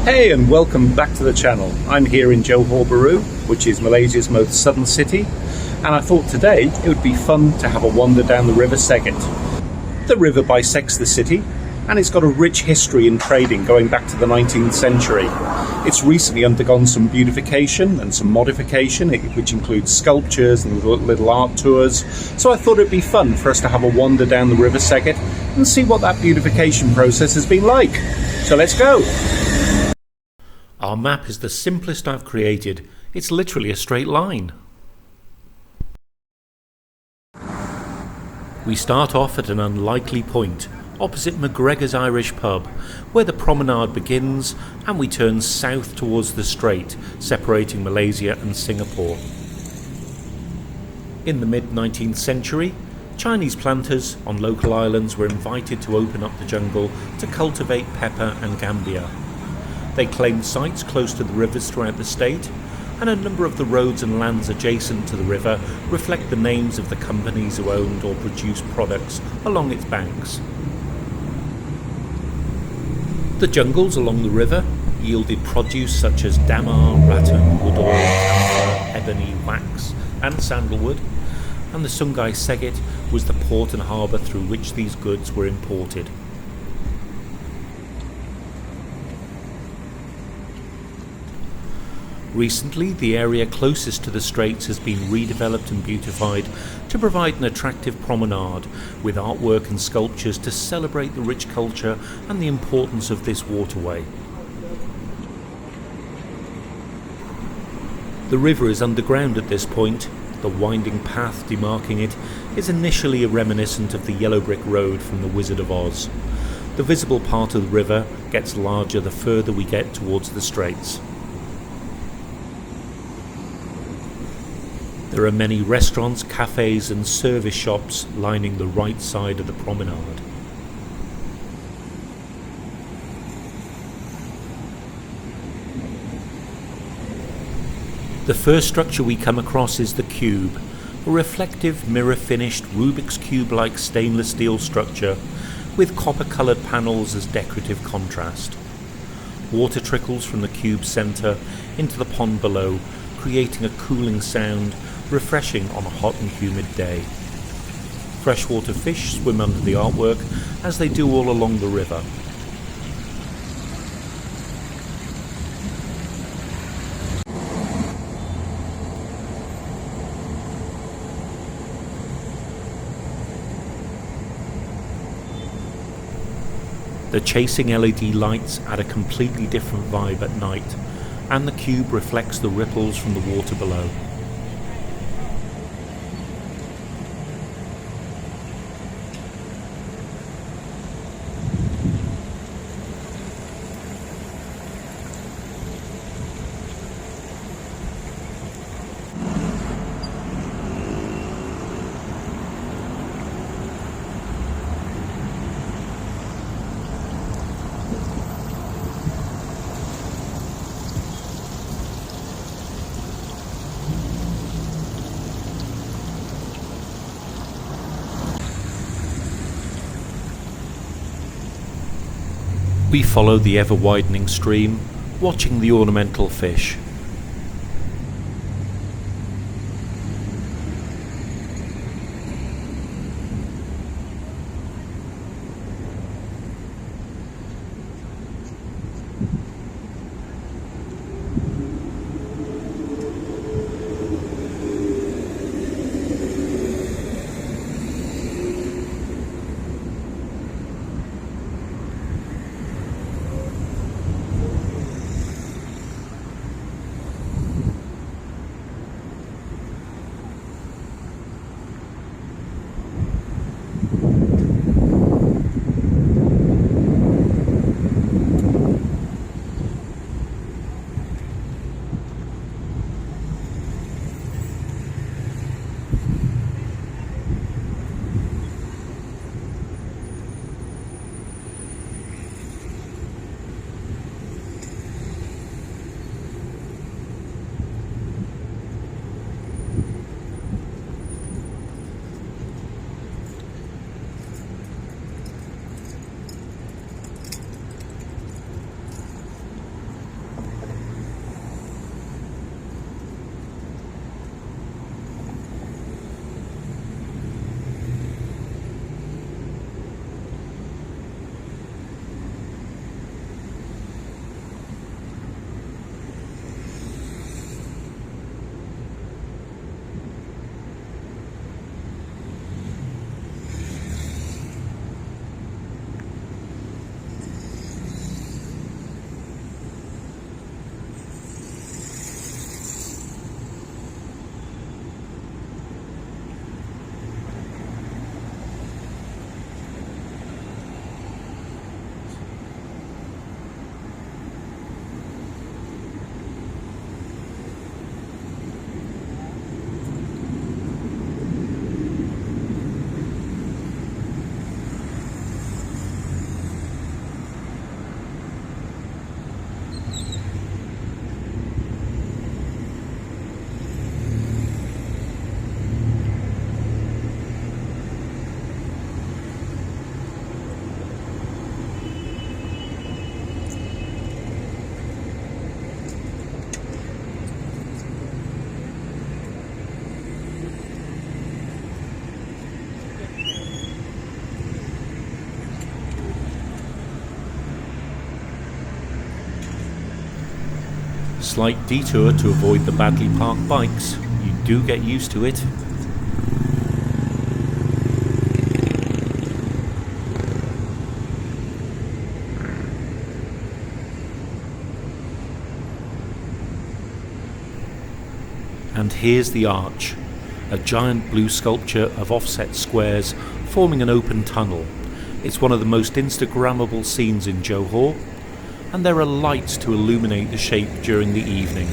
Hey, and welcome back to the channel. I'm here in Johor Bahru, which is Malaysia's most southern city, and I thought today it would be fun to have a wander down the River Seggett. The river bisects the city, and it's got a rich history in trading going back to the 19th century. It's recently undergone some beautification and some modification, which includes sculptures and little art tours, so I thought it'd be fun for us to have a wander down the River Seggett and see what that beautification process has been like. So let's go! Our map is the simplest I've created. It's literally a straight line. We start off at an unlikely point, opposite McGregor's Irish pub, where the promenade begins, and we turn south towards the strait, separating Malaysia and Singapore. In the mid-19th century, Chinese planters on local islands were invited to open up the jungle to cultivate pepper and gambia. They claimed sites close to the rivers throughout the state, and a number of the roads and lands adjacent to the river reflect the names of the companies who owned or produced products along its banks. The jungles along the river yielded produce such as damar, rattan, wood oil, camphor, ebony, wax and sandalwood, and the Sungai Seggett was the port and harbour through which these goods were imported. Recently, the area closest to the straits has been redeveloped and beautified to provide an attractive promenade with artwork and sculptures to celebrate the rich culture and the importance of this waterway. The river is underground at this point. The winding path demarking it is initially reminiscent of the yellow brick road from The Wizard of Oz. The visible part of the river gets larger the further we get towards the straits. There are many restaurants, cafes and service shops lining the right side of the promenade. The first structure we come across is the Cube, a reflective mirror-finished Rubik's Cube-like stainless steel structure with copper-coloured panels as decorative contrast. Water trickles from the Cube's centre into the pond below, creating a cooling sound refreshing on a hot and humid day. Freshwater fish swim under the artwork as they do all along the river. The chasing LED lights add a completely different vibe at night, and the Cube reflects the ripples from the water below. We follow the ever-widening stream, watching the ornamental fish. Slight detour to avoid the badly parked bikes. You do get used to it. And here's the arch, a giant blue sculpture of offset squares forming an open tunnel. It's one of the most Instagrammable scenes in Johor, and there are lights to illuminate the shape during the evening.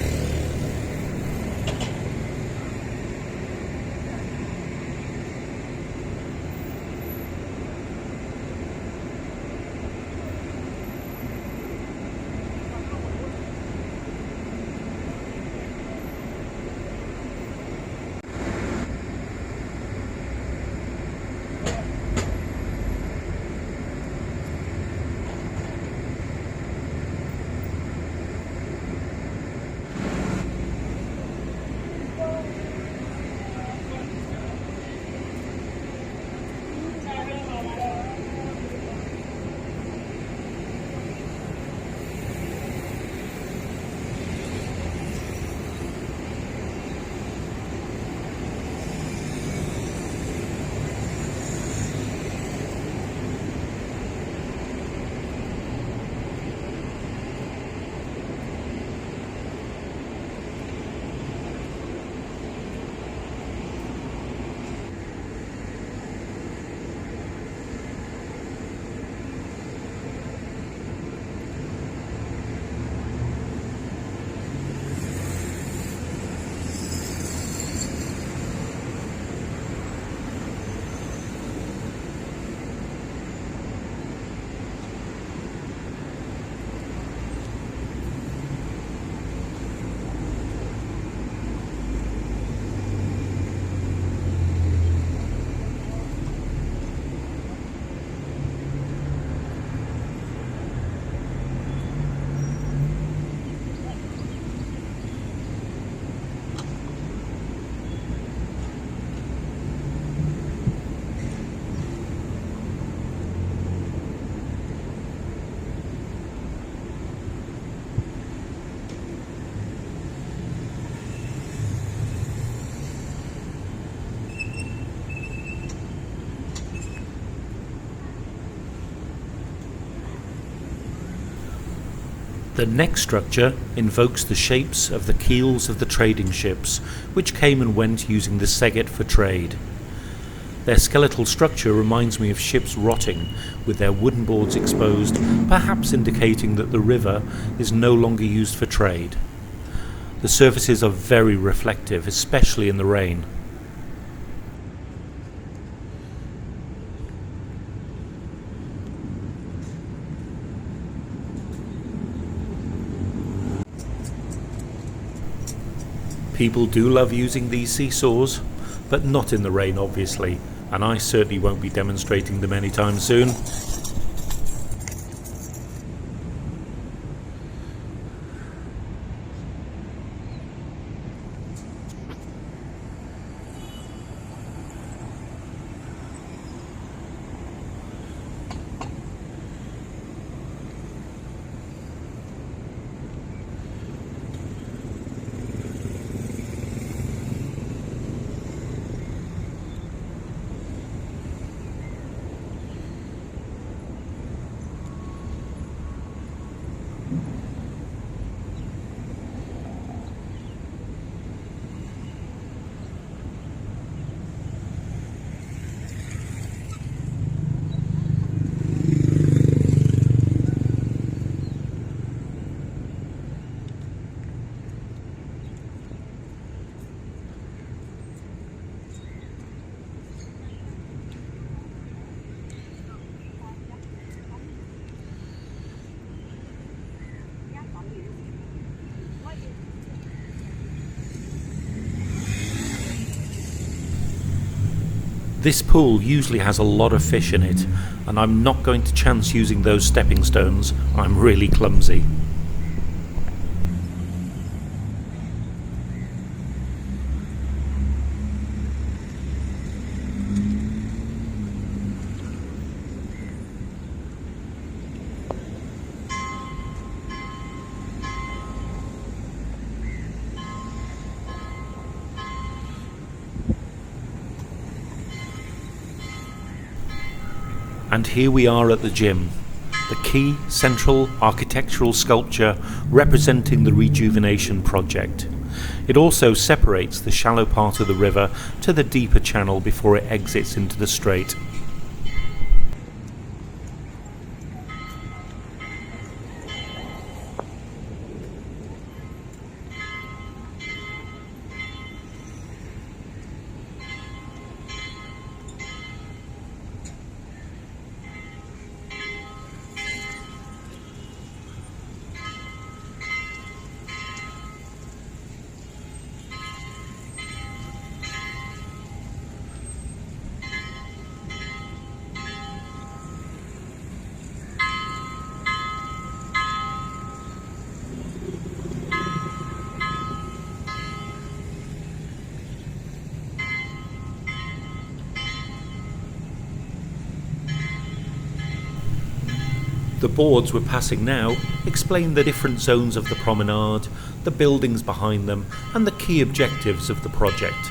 The next structure invokes the shapes of the keels of the trading ships, which came and went using the Seggett for trade. Their skeletal structure reminds me of ships rotting, with their wooden boards exposed, perhaps indicating that the river is no longer used for trade. The surfaces are very reflective, especially in the rain. People do love using these seesaws, but not in the rain obviously, and I certainly won't be demonstrating them anytime soon. This pool usually has a lot of fish in it, and I'm not going to chance using those stepping stones. I'm really clumsy. And here we are at the gym, the key central architectural sculpture representing the rejuvenation project. It also separates the shallow part of the river to the deeper channel before it exits into the strait. The boards we're passing now explain the different zones of the promenade, the buildings behind them, and the key objectives of the project.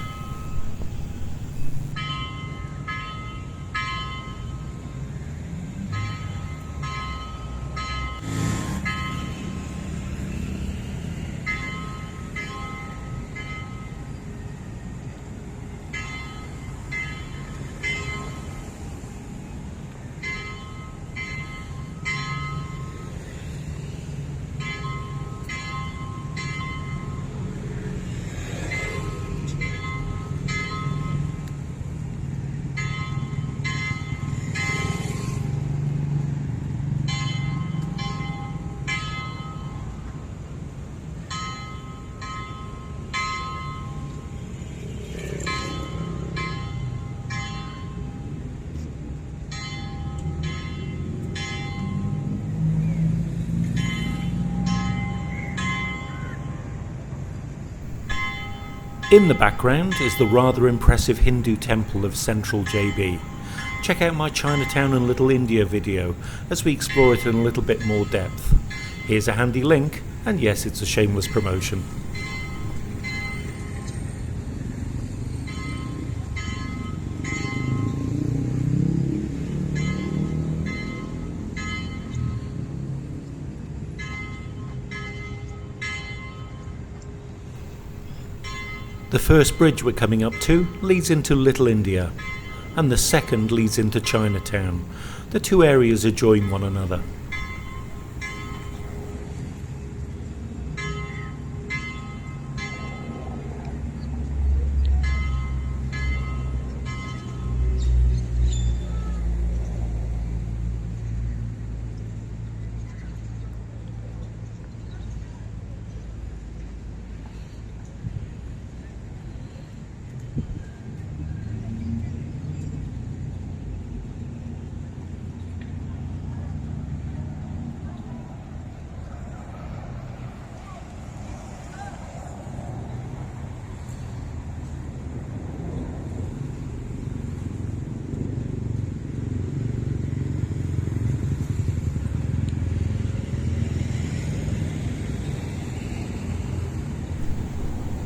In the background is the rather impressive Hindu temple of central JB. Check out my Chinatown and Little India video as we explore it in a little bit more depth. Here's a handy link, and yes, it's a shameless promotion. The first bridge we're coming up to leads into Little India, and the second leads into Chinatown. The two areas adjoin one another.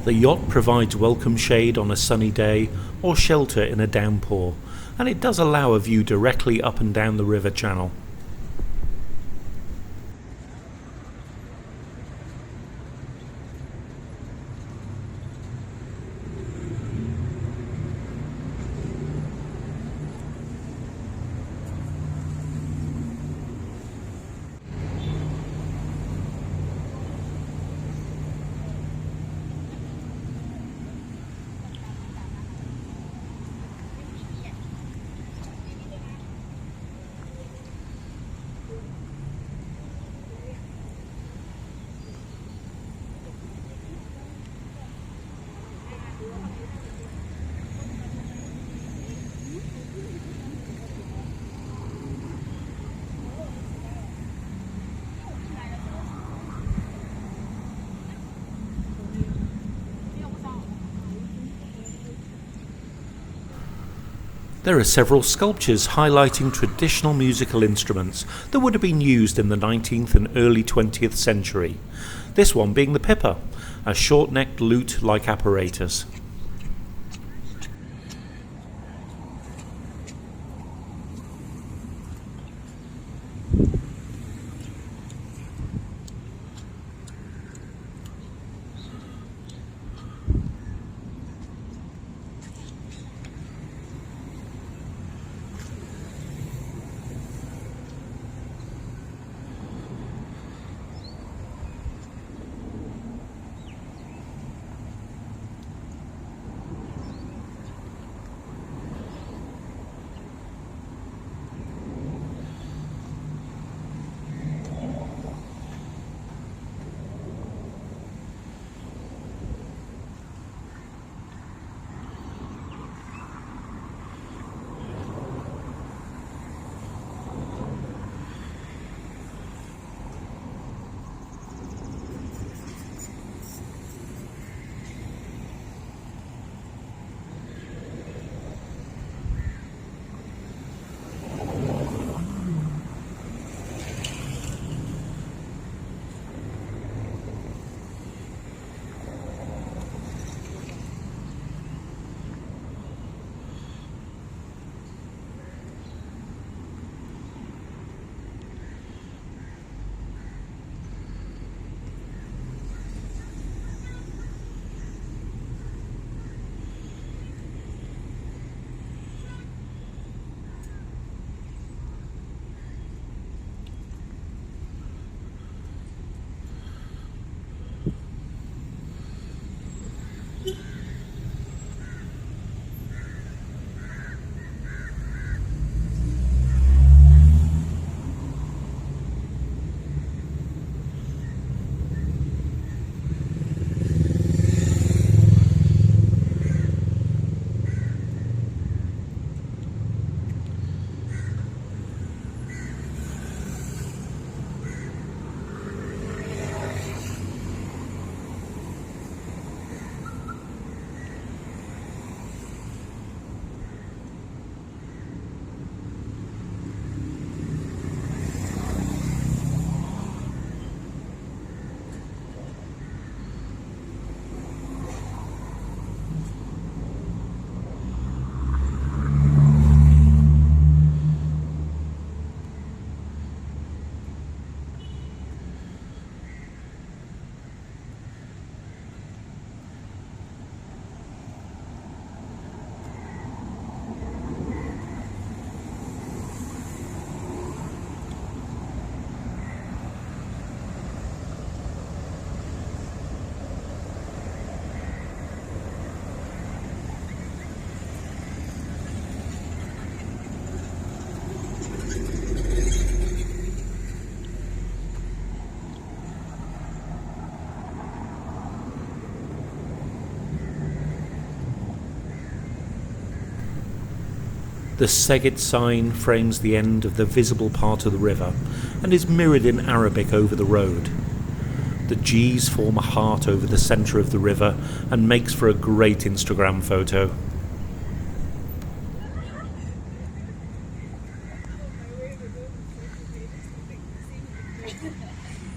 The yacht provides welcome shade on a sunny day or shelter in a downpour, and it does allow a view directly up and down the river channel. There are several sculptures highlighting traditional musical instruments that would have been used in the 19th and early 20th century. This one being the pipa, a short-necked lute-like apparatus. The Seggett sign frames the end of the visible part of the river and is mirrored in Arabic over the road. The G's form a heart over the centre of the river and makes for a great Instagram photo.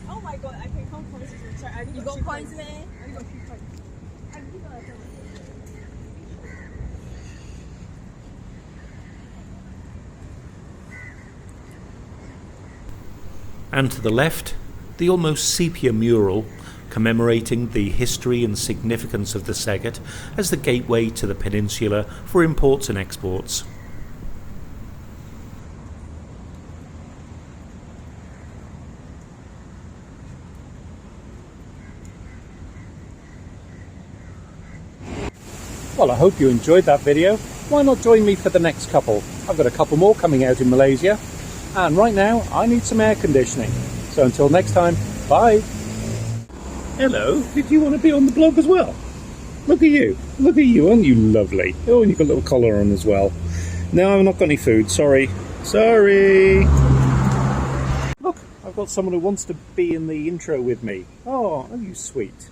Oh my god, I can count points. Sorry, you got points, man? I got 3 points. And to the left, the almost sepia mural commemorating the history and significance of the Seggett as the gateway to the peninsula for imports and exports. Well, I hope you enjoyed that video. Why not join me for the next couple? I've got a couple more coming out in Malaysia. And right now, I need some air conditioning. So until next time, bye. Hello, did you want to be on the blog as well? Look at you, aren't you lovely? Oh, and you've got a little collar on as well. No, I've not got any food, sorry. Look, I've got someone who wants to be in the intro with me. Oh, you sweet.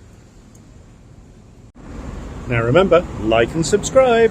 Now remember, like and subscribe.